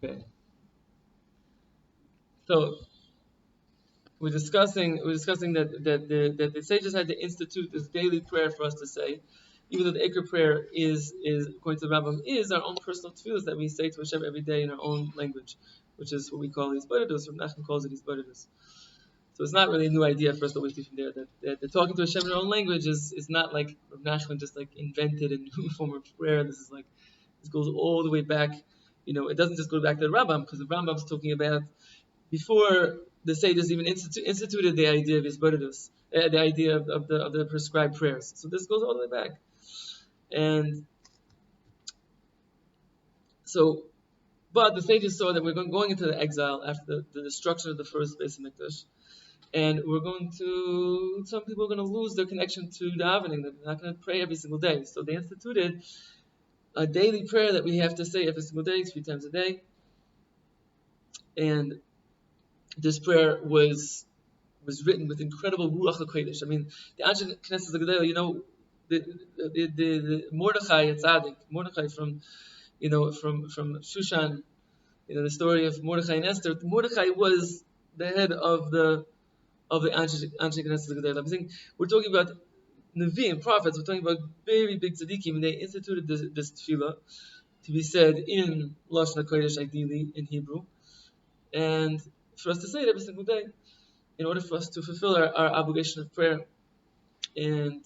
Okay. So we're discussing that the sages had to institute this daily prayer for us to say, even though the Iker prayer is according to the Rambam is our own personal tefillos that we say to Hashem every day in our own language, which is what we call Hitbodedut. Nachman calls it Hitbodedut. So it's not really a new idea for us to always be from there. That the talking to Hashem in our own language is not like Nachman just like invented a new form of prayer. This goes all the way back. It doesn't just go back to the Rambam, because the Rambam's talking about before the sages even instituted the idea of Hisbodedut, the idea of the prescribed prayers. So this goes all the way back, and so. But the sages saw that we're going into the exile after the destruction of the first Beis Hamikdash, and some people are going to lose their connection to davening. They're not going to pray every single day. So they instituted a daily prayer that we have to say every single day, 3 times a day, and this prayer was written with incredible ruach hakodesh. I mean, the Anshe Knesset Zagdela, the Mordechai Tzaddik, Mordechai from Shushan, the story of Mordechai and Esther. Mordechai was the head of the Anshe Knesset Zagdela. We're talking about Nevi'im, prophets. We're talking about very big tzaddikim. They instituted this tefillah to be said in Lashon HaKodesh, ideally in Hebrew, and for us to say it every single day, in order for us to fulfill our obligation of prayer. And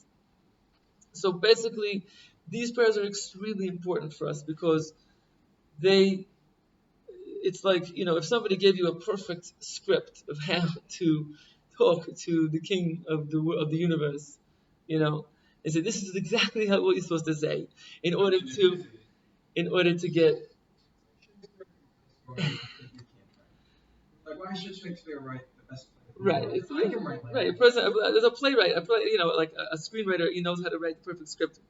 so basically, these prayers are extremely important for us because it's like, if somebody gave you a perfect script of how to talk to the king of the universe, and say, this is exactly what you're supposed to say in order to get. Like, why should Shakespeare write the best play? Right. Right. There's a playwright, like a screenwriter. He knows how to write the perfect script.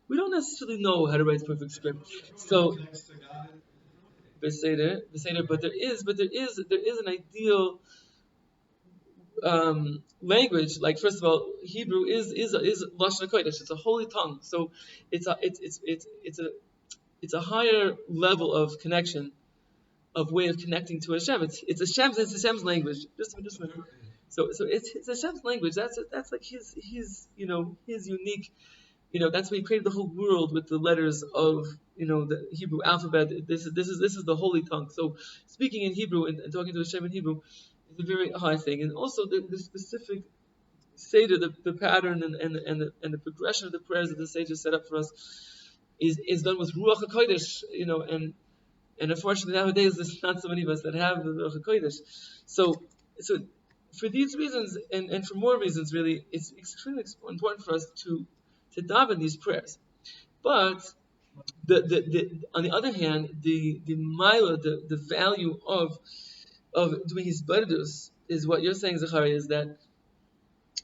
We don't necessarily know how to write the perfect script. So, Beseder, but there is an ideal language. Like, first of all, Hebrew is Lashon HaKodesh. It's a holy tongue. So it's a higher level of connection, of way of connecting to Hashem. It's Hashem's language. Just a minute. So it's Hashem's language. That's like his unique. That's why He created the whole world with the letters of the Hebrew alphabet. This is the holy tongue. So speaking in Hebrew and talking to Hashem in Hebrew is a very high thing. And also the specific seder, the pattern and the progression of the prayers that the sages set up for us is done with Ruach HaKodesh. And unfortunately nowadays there's not so many of us that have the Ruach HaKodesh. So for these reasons and for more reasons, really, it's extremely important for us to daven these prayers. But on the other hand, the milah, the value of doing Hisbodedut is what you're saying, Zachariah, is that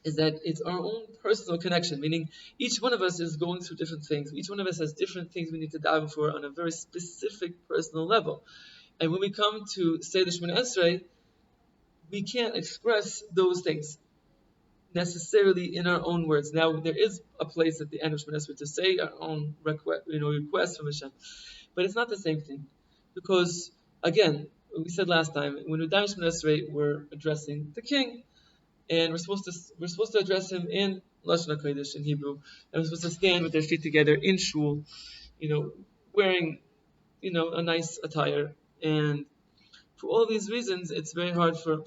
it's our own personal connection, meaning each one of us is going through different things. Each one of us has different things we need to daven for on a very specific personal level. And when we come to say the Shemona Esrei, we can't express those things necessarily in our own words. Now, there is a place at the end of Shemona Esrei to say our own requests from Hashem, but it's not the same thing, because again, we said last time, when we're davening Shemona Esrei, we're addressing the king, and we're supposed to address him in Lashon HaKodesh, in Hebrew, and we're supposed to stand with their feet together in shul, wearing a nice attire. And for all these reasons, it's very hard for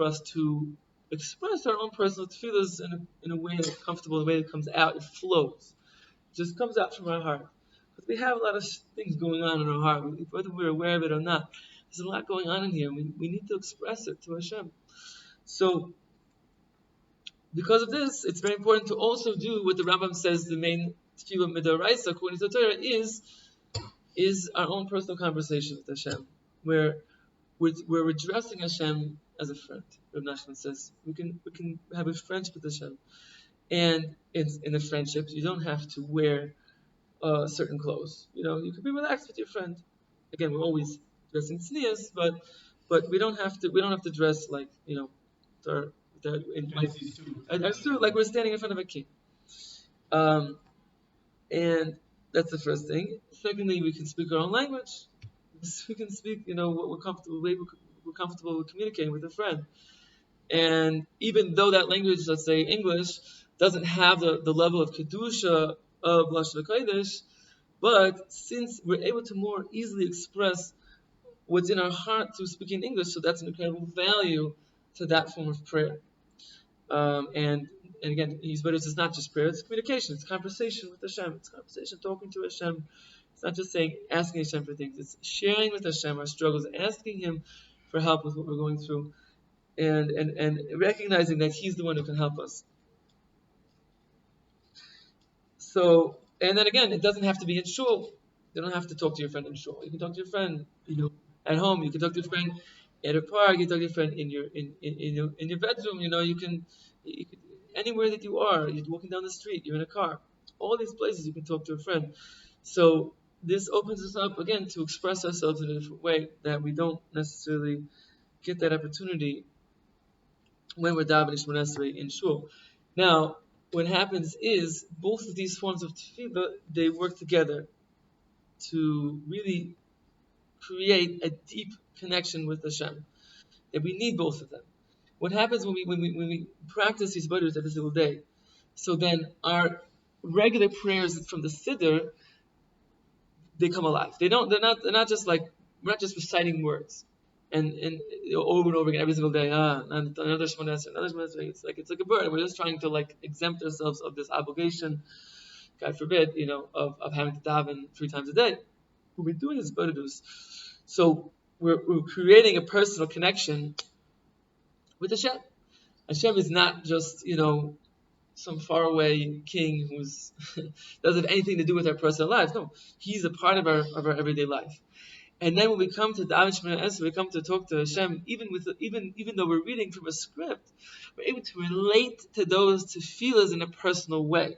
us to express our own personal tefillos in a way that's comfortable, the way that comes out, it flows. It just comes out from our heart. But we have a lot of things going on in our heart, whether we're aware of it or not. There's a lot going on in here. We need to express it to Hashem. So, because of this, it's very important to also do what the Rambam says the main tefillah midaraisa, according to the Torah, is our own personal conversation with Hashem, where we're addressing Hashem as a friend. Rabbi Nachman says we can have a friendship with Hashem, and in a friendship you don't have to wear certain clothes. You can be relaxed with your friend. Again, we're always dressing tznius, but we don't have to dress like like we're standing in front of a king. And that's the first thing. Secondly, we can speak our own language. we can speak, what we're comfortable with communicating with a friend. And even though that language, let's say English, doesn't have the level of kedusha of Lashon Kodesh, but since we're able to more easily express what's in our heart through speaking English, so that's an incredible value to that form of prayer. And again, Hisbodedut is not just prayer; it's communication, it's conversation with Hashem, it's conversation, talking to Hashem. It's not just saying, asking Hashem for things; it's sharing with Hashem our struggles, asking Him for help with what we're going through, and recognizing that He's the one who can help us. So, and then again, it doesn't have to be in shul. You don't have to talk to your friend in shul. You can talk to your friend, at home. You can talk to your friend at a park. You can talk to your friend in your bedroom. You can anywhere that you are. You're walking down the street. You're in a car. All these places you can talk to a friend. So this opens us up again to express ourselves in a different way that we don't necessarily get that opportunity when we're davening Shemona Esrei in shul. Now, what happens is both of these forms of tefillah, they work together to really create a deep connection with Hashem. That we need both of them. What happens when we practice these Hisbodedut every single day? So then our regular prayers from the Siddur, they come alive. They're not just like, we're not just reciting words and over and over again every single day. Another Shemona Esrei, another Shemona Esrei. It's like a burden. We're just trying to exempt ourselves of this obligation, God forbid, of having to daven 3 times a day. What we're doing is Breslov. So we're creating a personal connection with Hashem. Hashem is not just, some faraway king who's doesn't have anything to do with our personal lives. No, He's a part of our everyday life. And then when we come to daven Shemona Esrei, we come to talk to Hashem, even though we're reading from a script, we're able to relate to those tefillahs in a personal way.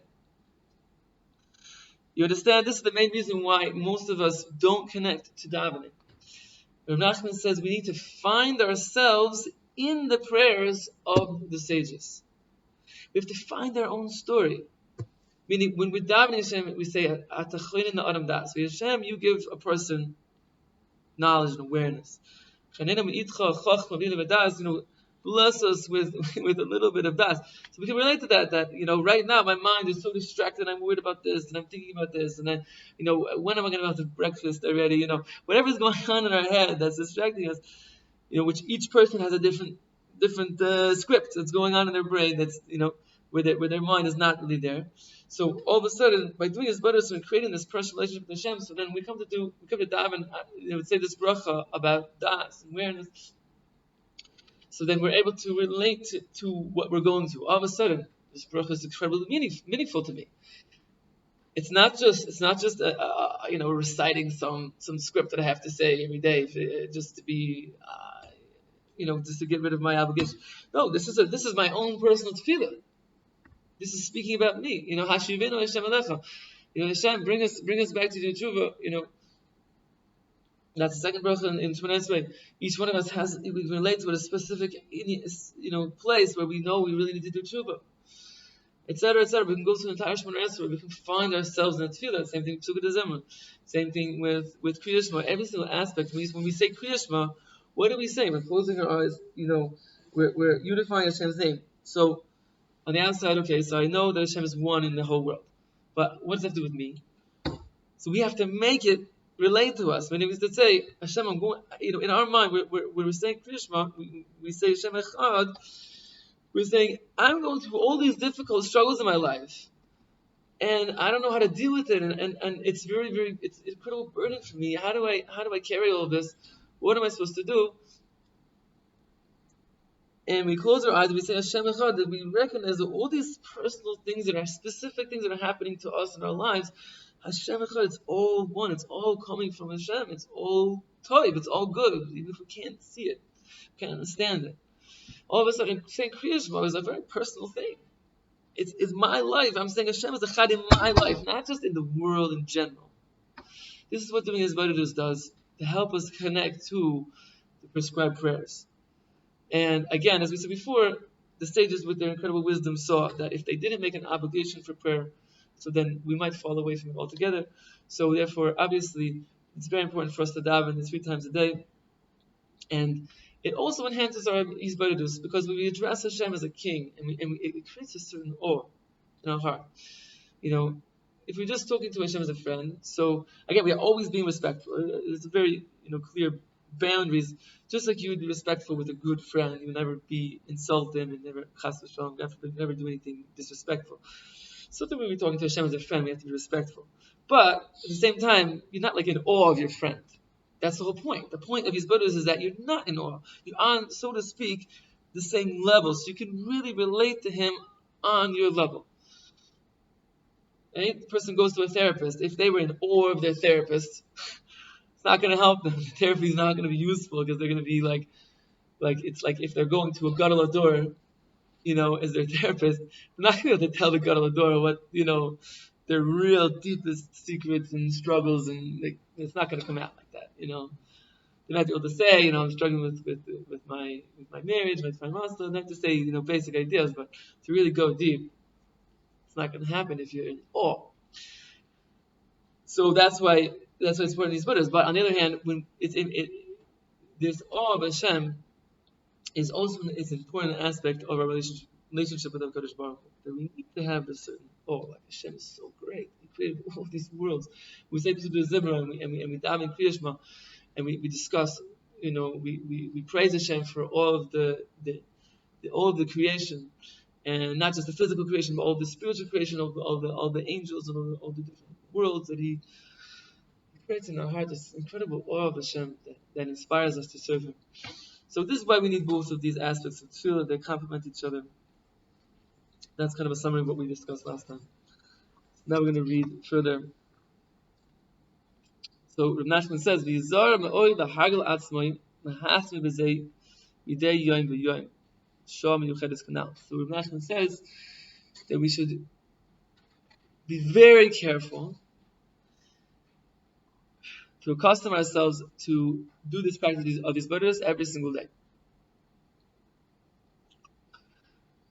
You understand? This is the main reason why most of us don't connect to davening. Rabbi Nachman says we need to find ourselves in the prayers of the sages. We have to find our own story. Meaning, when we're davening Hashem, we say, "Atachlin in the Adam das." So Hashem, you give a person knowledge and awareness. Bless us with a little bit of das. So we can relate to that right now my mind is so distracted, I'm worried about this, and I'm thinking about this, and then, when am I going to have to breakfast already? Whatever's going on in our head that's distracting us, which each person has a different script that's going on in their brain that's, where their mind is not really there. So all of a sudden, by doing this Breslov and creating this personal relationship with Hashem, so then we come to daven, say this bracha about das and awareness. So then we're able to relate to what we're going through. All of a sudden, this bracha is incredibly meaningful to me. It's not just reciting some script that I have to say every day just to be just to get rid of my obligation. No, this is my own personal tefillah. This is speaking about me. Hashivenu Hashem Alecha. Hashem, bring us back to the tshuva. That's the second bracha in Shemona Esrei. Each one of us we relate to a specific, place where we know we really need to do tshuva, etc., etc. We can go through the entire Shemona Esrei. We can find ourselves in the tefillah. Same thing with Pesukei Zimra. Same thing with Kriyas Shema. Every single aspect. When we say Kriyas Shema, what are we saying? We're closing our eyes. We're unifying Hashem's name. So on the outside, okay, so I know that Hashem is one in the whole world, but what does that have to do with me? So we have to make it relate to us. When it was to say, Hashem, I'm going, in our mind, when we're saying Kriyas Shema, we say Hashem Echad, we're saying, I'm going through all these difficult struggles in my life, and I don't know how to deal with it, and it's very, very, it's an incredible burden for me. How do I carry all of this? What am I supposed to do? And we close our eyes and we say Hashem Echad, that we recognize that all these personal things that are specific things that are happening to us in our lives, Hashem Echad, it's all one, it's all coming from Hashem, it's all toiv, it's all good, even if we can't see it, can't understand it. All of a sudden, saying Kriyas Shema is a very personal thing. It's my life. I'm saying Hashem is Echad in my life, not just in the world in general. This is what doing Hisbodedut does to help us connect to the prescribed prayers. And again, as we said before, the sages with their incredible wisdom saw that if they didn't make an obligation for prayer, so then we might fall away from it altogether. So therefore, obviously, It's very important for us to daven 3 times a day, and it also enhances our Hisbodedut, because when we address Hashem as a king, it creates a certain awe in our heart. You know, if we're just talking to Hashem as a friend, so again, we are always being respectful. It's a very, clear boundaries. Just like you would be respectful with a good friend, you would never be insult them and never chas v'shalom, never do anything disrespectful. So that when we're talking to Hashem as a friend, we have to be respectful. But at the same time, you're not like in awe of your friend. That's the whole point. The point of these Buddhas is that you're not in awe. You're on, so to speak, the same level. So you can really relate to him on your level. Right? The person goes to a therapist. If they were in awe of their therapist, it's not going to help them. The therapy is not going to be useful, because they're going to be like it's like if they're going to a gadol ador, as their therapist, they're not going to tell the gadol ador what, their real deepest secrets and struggles, and it's not going to come out like that. They might be able to say, I'm struggling with my marriage, with my master, not to say, basic ideas, but to really go deep, it's not going to happen if you're in awe. So that's why it's important these Buddhas. But on the other hand, when this awe of Hashem is also an important aspect of our relationship with HaKadosh Baruch Hu. That we need to have this certain awe. Like Hashem is so great. He created all these worlds. We say to the Zimra, and we dive in Kriya Shema, and we discuss. We praise Hashem for all of the creation, and not just the physical creation, but all the spiritual creation, all the angels and all the different worlds that He creates in our heart. This incredible awe of Hashem that inspires us to serve Him. So this is why we need both of these aspects of tefillah. They complement each other. That's kind of a summary of what we discussed last time. Now we're going to read further. So Rabbi Nachman says, "V'yizar me'oy v'hagel atzmoi nahasmi b'zei yidei yoyim v'yoyim shah miyuchedes kanal." So Rabbi Nachman says that we should be very careful to accustom ourselves to do this practice of these Buddhas every single day.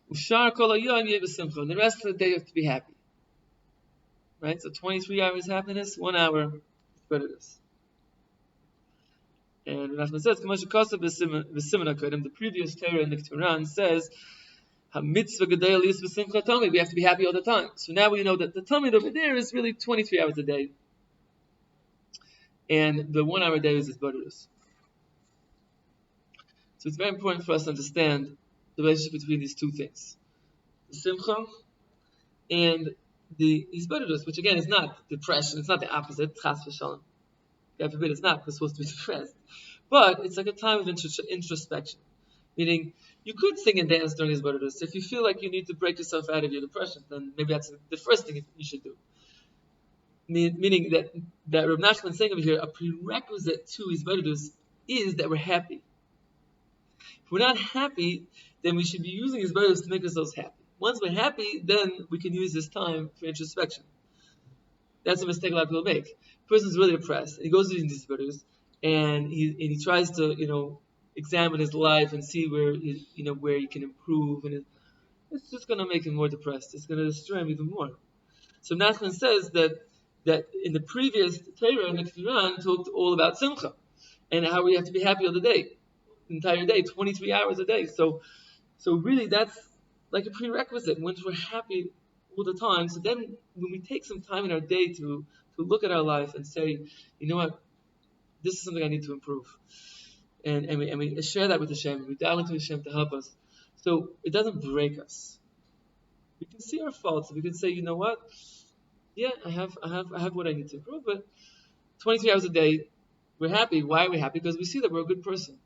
And the rest of the day you have to be happy. Right? So 23 hours happiness, 1 hour Buddhas. And Nachman says, the previous Torah in the Quran says, we have to be happy all the time. So now we know that the Talmud over there is really 23 hours a day. And the 1 hour day is his Buddhas. So it's very important for us to understand the relationship between these two things. The Simcha and the Hisbodedut, which again is not depression, it's not the opposite, chas v'shalom. God forbid, it's not, we're supposed to be depressed. But it's like a time of introspection. Meaning, you could sing and dance during Hisbodedut. If you feel like you need to break yourself out of your depression, then maybe that's the first thing you should do. Meaning that Rabbi Nachman is saying over here, a prerequisite to Hisbodedut is that we're happy. If we're not happy, then we should be using Hisbodedut to make ourselves happy. Once we're happy, then we can use this time for introspection. That's a mistake a lot of people make. The person's really depressed, and he goes to these Hisbodedut, and he tries to examine his life and see where he can improve, and it's just going to make him more depressed. It's going to destroy him even more. So Nachman says that in the previous Torah in the Quran talked all about Simcha and how we have to be happy all the day, the entire day, 23 hours a day. So really that's like a prerequisite. Once we're happy all the time, so then when we take some time in our day to look at our life and say, you know what, this is something I need to improve, and we share that with Hashem, we dial into Hashem to help us, so it doesn't break us. We can see our faults. We can say, you know what, yeah, I have what I need to improve, but 23 hours a day, we're happy. Why are we happy? Because we see that we're a good person.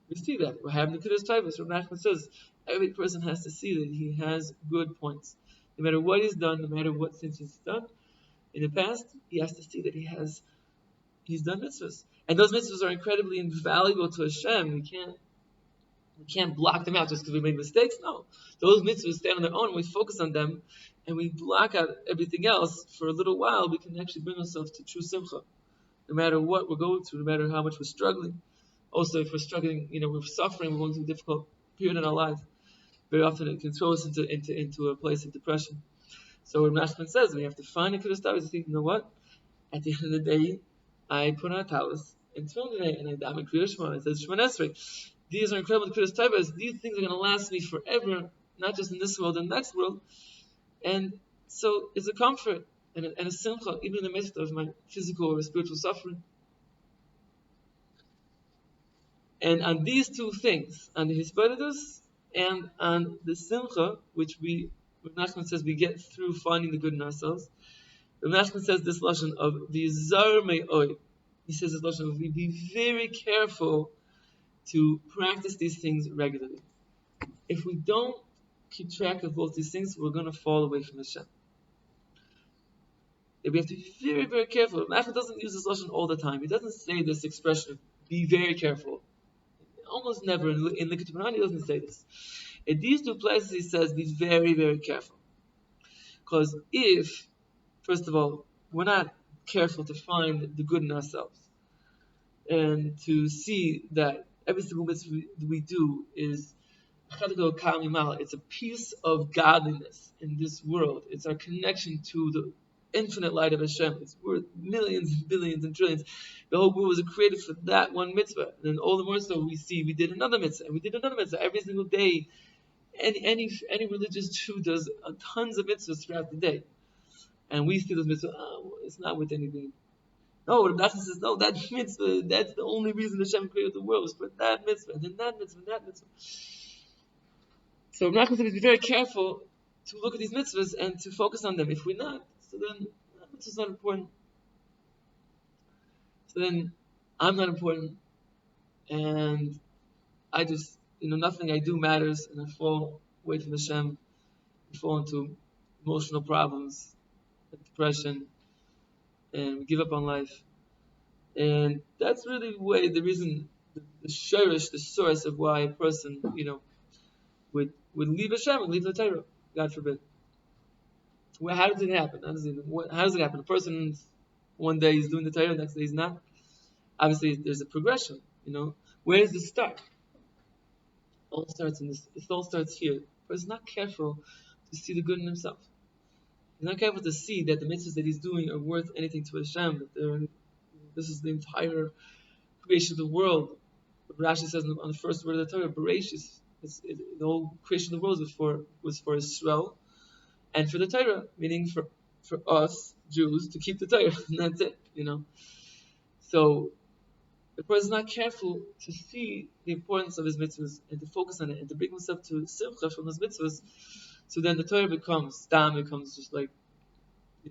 We see that. We're having the Kiddush Taivas. Rabbi Nachman says, every person has to see that he has good points. No matter what he's done, no matter what sins he's done in the past, he has to see that he's done mitzvahs. And those mitzvahs are incredibly invaluable to Hashem. We can't block them out just because we made mistakes. No. Those mitzvahs stand on their own. We focus on them and we block out everything else for a little while. We can actually bring ourselves to true simcha. No matter what we're going through, no matter how much we're struggling. Also, if we're struggling, we're suffering, we're going through a difficult period in our life. Very often it can throw us into a place of depression. So when Nachman says we have to find a Kiddush Taivas, you know what? At the end of the day, I put on a talus and and I daven Kriya Shema. It says Shema Esrei. These are incredible Kriya Taivas. These things are going to last me forever, not just in this world and the next world. And so it's a comfort and a simcha, even in the midst of my physical or spiritual suffering. And on these two things, on the Hitbodedut and on the simcha, which Nachman says we get through finding the good in ourselves. Nachman says this lashon of v'zar me'oy. He says this lashon of be very careful to practice these things regularly. If we don't keep track of both these things, we're going to fall away from Hashem. We have to be very, very careful. Nachman doesn't use this lashon all the time. He doesn't say this expression, be very careful. Almost never in the Ketubah he doesn't say this. In these two places he says, be very, very careful. Because if, first of all, we're not careful to find the good in ourselves, and to see that every single mitzvah we do is it's a piece of godliness in this world. It's our connection to the infinite light of Hashem. It's worth millions and billions and trillions. The whole world was created for that one mitzvah. And then all the more so we see we did another mitzvah, and we did another mitzvah every single day. Any religious Jew does tons of mitzvahs throughout the day. And we see those mitzvahs, it's not with anything. No, the Nachman says, no, that mitzvah, that's the only reason Hashem created the world, was for that mitzvah, and then that mitzvah, and that mitzvah. So Nachman says, be very careful to look at these mitzvahs and to focus on them. If we're not, so then that mitzvah's not important. So then I'm not important, and I just, nothing I do matters, and I fall away from Hashem, I fall into emotional problems, depression, and we give up on life. And that's really the reason, the shirish, the source of why a person, would leave Hashem and leave the Torah. God forbid. Well, how does it happen? How does it happen? A person, one day he's doing the Torah, the next day he's not. Obviously, there's a progression. Where does this start? It all starts here. A person's not careful to see the good in himself. He's not careful to see that the mitzvahs that he's doing are worth anything to Hashem. That this is the entire creation of the world. Rashi says on the first word of the Torah, Bereshis. The whole creation of the world was for Israel and for the Torah, meaning for us Jews to keep the Torah, and that's it. So the person is not careful to see the importance of his mitzvahs and to focus on it and to bring himself to simcha from those mitzvahs. So then the Torah becomes just like,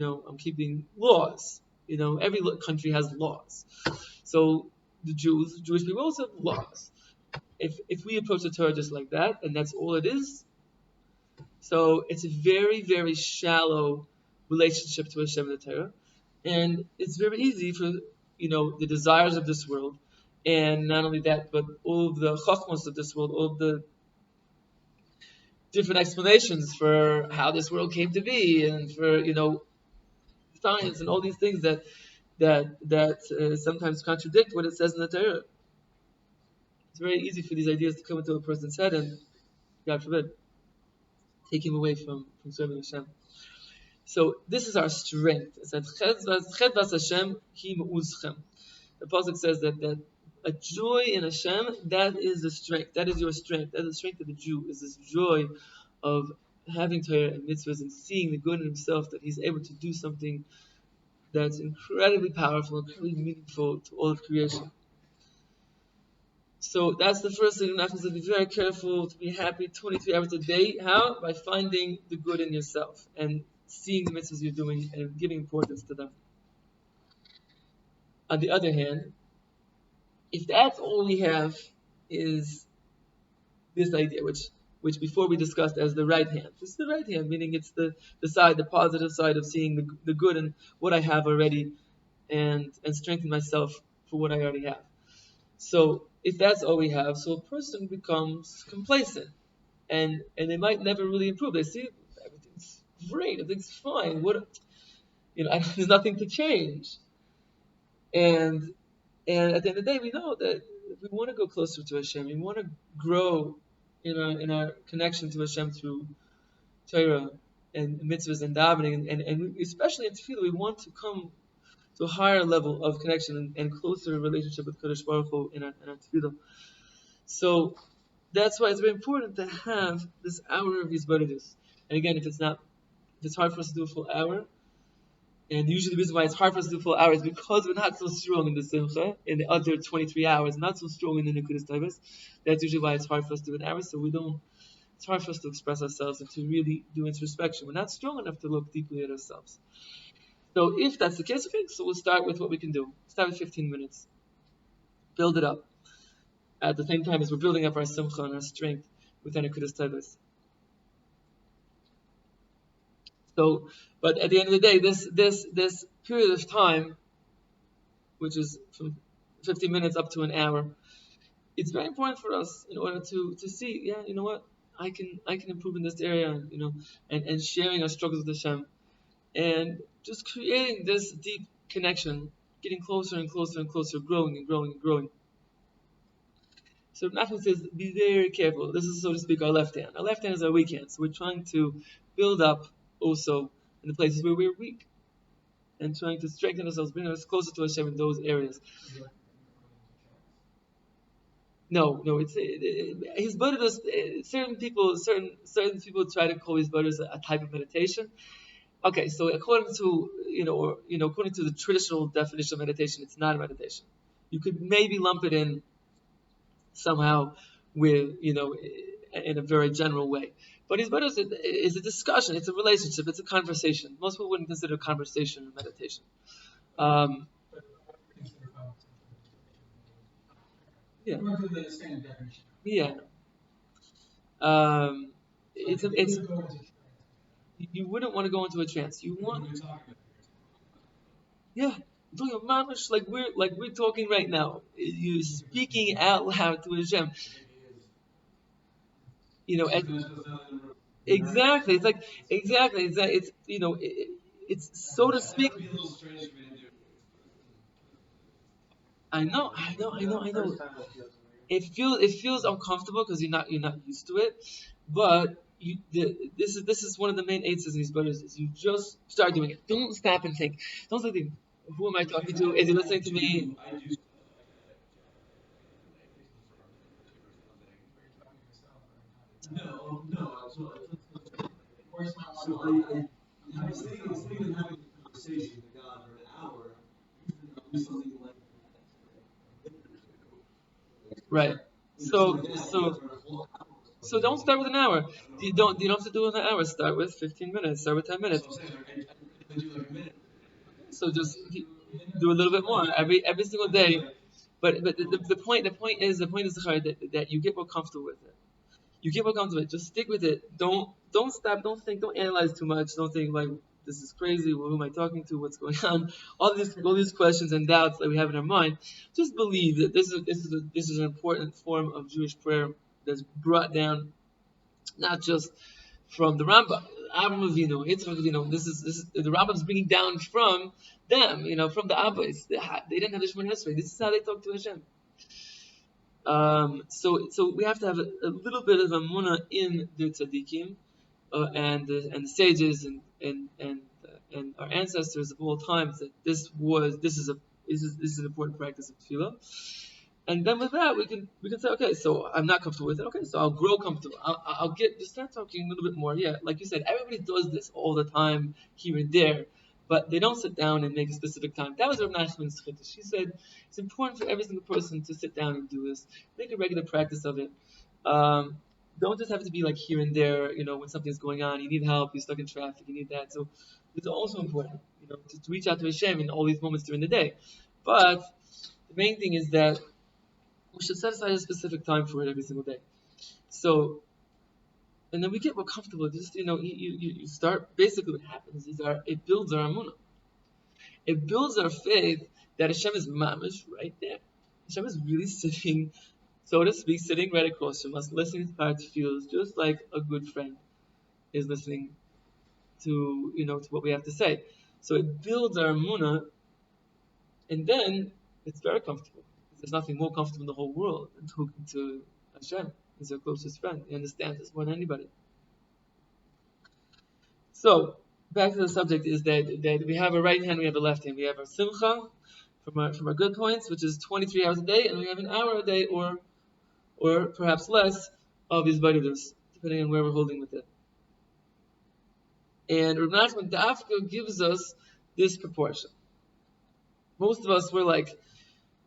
I'm keeping laws. Every country has laws. So the Jewish people also have laws. If we approach the Torah just like that, and that's all it is, so it's a very, very shallow relationship to Hashem and the Torah, and it's very easy for the desires of this world, and not only that, but all of the chachmos of this world, all of the different explanations for how this world came to be, and for science and all these things that sometimes contradict what it says in the Torah. It's very easy for these ideas to come into a person's head and, God forbid, take him away from serving Hashem. So this is our strength. It says, "Ched vas Hashem ki me'uzchem." The pasuk says that a joy in Hashem, that is the strength. That is your strength. That is the strength of the Jew. Is this joy of having Torah and mitzvahs and seeing the good in himself, that he's able to do something that's incredibly powerful, incredibly meaningful to all of creation. So that's the first thing. Nachman says, be very careful to be happy 23 hours a day. How? By finding the good in yourself and seeing the mitzvahs you're doing and giving importance to them. On the other hand, if that's all we have is this idea, which before we discussed as the right hand. This is the right hand, meaning it's the side, the positive side of seeing the good in what I have already and strengthen myself for what I already have. So if that's all we have, so a person becomes complacent, and they might never really improve. They see everything's great, everything's fine. There's nothing to change. And at the end of the day, we know that if we want to go closer to Hashem, we want to grow in our connection to Hashem through Torah and mitzvahs and davening, and especially in tefillah, we want to come to a higher level of connection and closer relationship with Kodesh Baruch Hu in our tefillah. So that's why it's very important to have this hour of Hisbodedut. And again, if it's hard for us to do a full hour, and usually the reason why it's hard for us to do a full hour is because we're not so strong in the Simcha, in the other 23 hours, not so strong in the Nekudas Taivas. That's usually why it's hard for us to do an hour, so it's hard for us to express ourselves and to really do introspection. We're not strong enough to look deeply at ourselves. So if that's the case, okay, so we'll start with what we can do. Start with 15 minutes. Build it up. At the same time as we're building up our Simcha and our strength within Nekudas Taivas. So, but at the end of the day, this period of time, which is from 15 minutes up to an hour, it's very important for us in order to see, yeah, you know what, I can improve in this area, and sharing our struggles with Hashem, and just creating this deep connection, getting closer and closer and closer, growing and growing and growing. So Nachman says, be very careful. This is, so to speak, our left hand. Our left hand is our weak hand. So we're trying to build up also in the places where we're weak, and trying to strengthen ourselves, bring us closer to Hashem in those areas. No, it's Hisbodedut. Certain people try to call Hisbodedut a type of meditation. Okay, so according to according to the traditional definition of meditation, it's not a meditation. You could maybe lump it in somehow with in a very general way. But Hisbodedut is a discussion, it's a relationship, it's a conversation. Most people wouldn't consider conversation a meditation. Yeah. Yeah. It's you wouldn't want to go into a trance. You want, yeah, doing a mamish like we're talking right now. You're speaking out loud to Hashem. Exactly. It's like exactly. It's so to speak. I know. It feels uncomfortable because you're not used to it, but this is one of the main aids in these brothers is you just start doing it. Don't stop and think. Don't think, who am I talking to? Is he listening to me? Right. So don't start with an hour. You don't have to do it in an hour. Start with 15 minutes. Start with 10 minutes. So just do a little bit more every single day. But the point is that you get more comfortable with it. You get more comfortable with it. Just stick with it. Don't stop. Don't think. Don't analyze too much. Don't think like this is crazy. Well, who am I talking to? What's going on? All these questions and doubts that we have in our mind. Just believe that this is an important form of Jewish prayer that's brought down not just from the Rambam, Avraham Avinu, Yitzchak Avinu. This is the Rambam's bringing down from them, from the Abbas. They didn't have the Shemona Esrei. This is how they talk to Hashem. So we have to have a little bit of Amunah in the tzaddikim and the sages and our ancestors of all times that this is an important practice of tefillah. And then with that, we can say, okay, so I'm not comfortable with it. Okay, so I'll grow comfortable. I'll just start talking a little bit more. Yeah, like you said, everybody does this all the time, here and there, but they don't sit down and make a specific time. That was Rabbi Nachman's chiddush. She said it's important for every single person to sit down and do this, make a regular practice of it. Don't just have to be like here and there. When something's going on, you need help, you're stuck in traffic, you need that. So it's also important, to reach out to Hashem in all these moments during the day. But the main thing is that we should set aside a specific time for it every single day. So, and then we get more comfortable. Just you start. Basically, what happens is it builds our amunah. It builds our faith that Hashem is mamish right there. Hashem is really sitting, so to speak, sitting right across from us, listening to our tefillos, just like a good friend is listening to to what we have to say. So it builds our amunah, and then it's very comfortable. There's nothing more comfortable in the whole world than talking to Hashem. He's our closest friend. He understands us more than anybody. So back to the subject is that we have a right hand, we have a left hand. We have our simcha from our good points, which is 23 hours a day, and we have an hour a day or perhaps less of Hisbodedut, depending on where we're holding with it. And Rabbi Nachman Dafka gives us this proportion. Most of us were like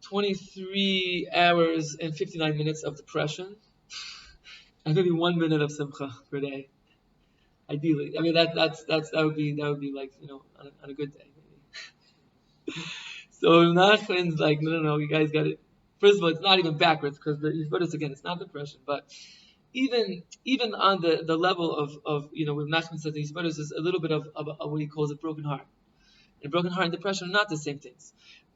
23 hours and 59 minutes of depression, and maybe 1 minute of simcha per day. Ideally, I mean that would be like, you know, on a good day. Maybe. So Nachman's like, no, you guys got it. First of all, it's not even backwards because the again, it's not depression, but even on the level of you know, when Nachman says these brothers is a little bit of what he calls a broken heart. And broken heart and depression are not the same things.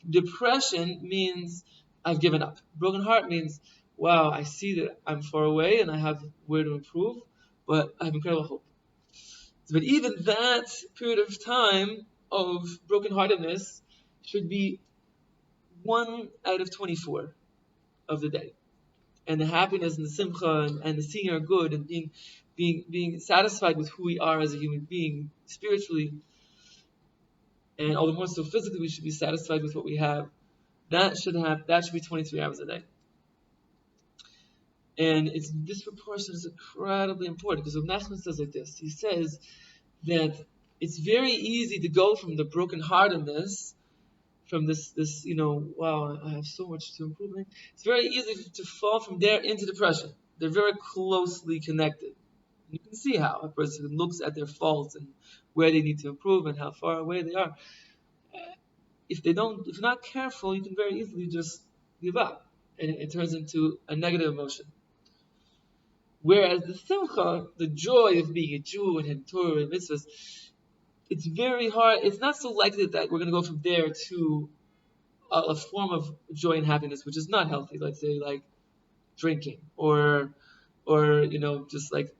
Depression means I've given up. Broken heart means, wow, I see that I'm far away and I have where to improve, but I have incredible hope. But even that period of time of brokenheartedness should be 1 out of 24 of the day. And the happiness and the simcha and the seeing our good and being satisfied with who we are as a human being spiritually, and all the more so physically, we should be satisfied with what we have. That should be 23 hours a day. And this proportion is incredibly important because Nachman says like this. He says that it's very easy to go from the brokenheartedness, from this you know, wow, I have so much to improve. It's very easy to fall from there into depression. They're very closely connected. You can see how a person looks at their faults and where they need to improve and how far away they are. If you're not careful, you can very easily just give up, and it turns into a negative emotion. Whereas the simcha, the joy of being a Jew and having Torah and mitzvahs, it's very hard. It's not so likely that we're going to go from there to a form of joy and happiness, which is not healthy. Let's say like drinking or you know, just like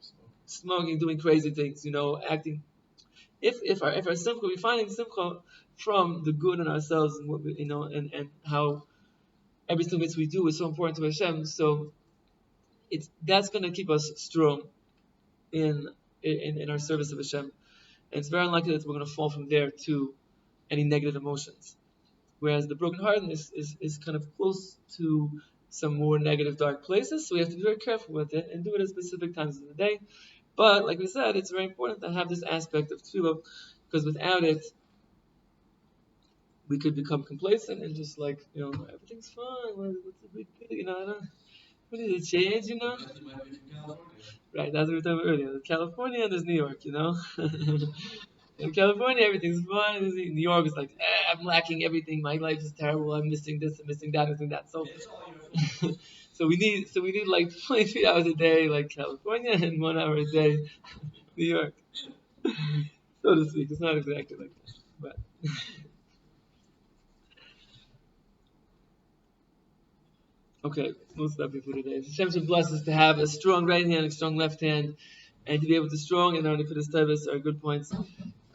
smoking, doing crazy things, you know, acting. If our simcha, we're finding simcha from the good in ourselves and what we, you know, and how everything that we do is so important to Hashem. So that's going to keep us strong in our service of Hashem. And it's very unlikely that we're going to fall from there to any negative emotions. Whereas the brokenheartedness is kind of close to some more negative, dark places. So we have to be very careful with it and do it at specific times of the day. But like we said, it's very important to have this aspect of tefillah, because without it, we could become complacent and just like, you know, everything's fine. What's the big deal? You know, what did it change? You know, right? That's what we were talking about earlier. There's California and there's New York. You know, in California everything's fine. In New York is like, I'm lacking everything. My life is terrible. I'm missing this. I'm missing that. I'm missing that. So, so we need like 23 hours a day, like California, and 1 hour a day, New York, so to speak. It's not exactly like that, but. Okay, we'll stop here for today. Hashem should bless us to have a strong right hand, a strong left hand, and to be able to strong and learn to put his tavis are good points.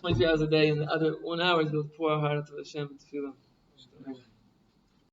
23 hours a day, and the other 1 hour is to pour our heart into Hashem and to feel him.